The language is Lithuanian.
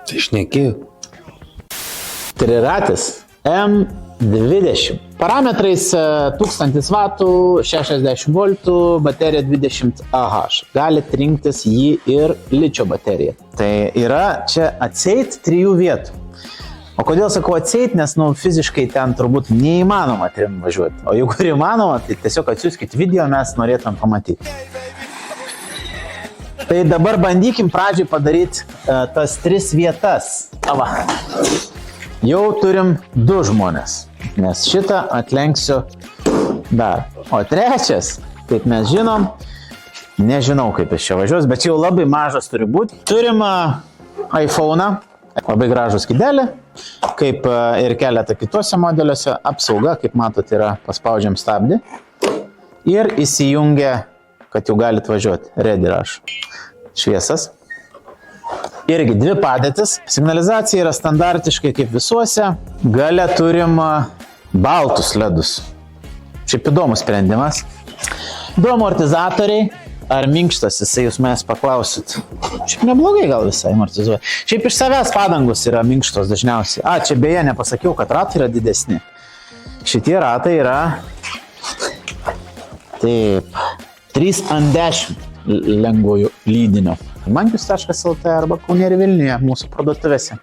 Tai šneki. Triratis M20. Parametrais 1000 vatų, 60 voltų, baterija 20 Ah. Galit rinktis jį ir ličio bateriją. Tai yra čia atseit 3 vietų. O kodėl sakau atseit, nes fiziškai ten turbūt neįmanoma 3 važiuoti. O jeigu ir įmanoma, tai tiesiog atsiųskit video, mes norėtum pamatyti. Tai dabar bandykim pradžiai padaryti tas 3 vietas. Ava. Jau turim 2 žmonės, nes šitą atlenksiu dar. O trečias, kaip mes žinom, nežinau kaip jis čia važiuos, bet jau labai mažas turi būti. Turim iPhone'ą, labai gražų skydelį, kaip ir keletą kitose modeliuose. Apsauga, kaip matot, yra paspaudžiam stabdį ir įsijungia, kad jau galit važiuoti. Ready rašo. Šviesas. Irgi 2 padėtis. Signalizacija yra standartiškai kaip visuose. Gale turim baltus ledus. Šiaip įdomus sprendimas. 2 amortizatoriai. Ar minkštas jisai, jūs mes paklausit? Šiaip neblogai gal visai amortizuoja. Šiaip iš savęs padangos yra minkštos dažniausiai. Čia beje nepasakiau, kad ratai yra didesni. Šitie ratai yra taip 3/10 lengvojų lydinio. Mankius.lt arba Kaune ir Vilniuje mūsų parduotuvėse.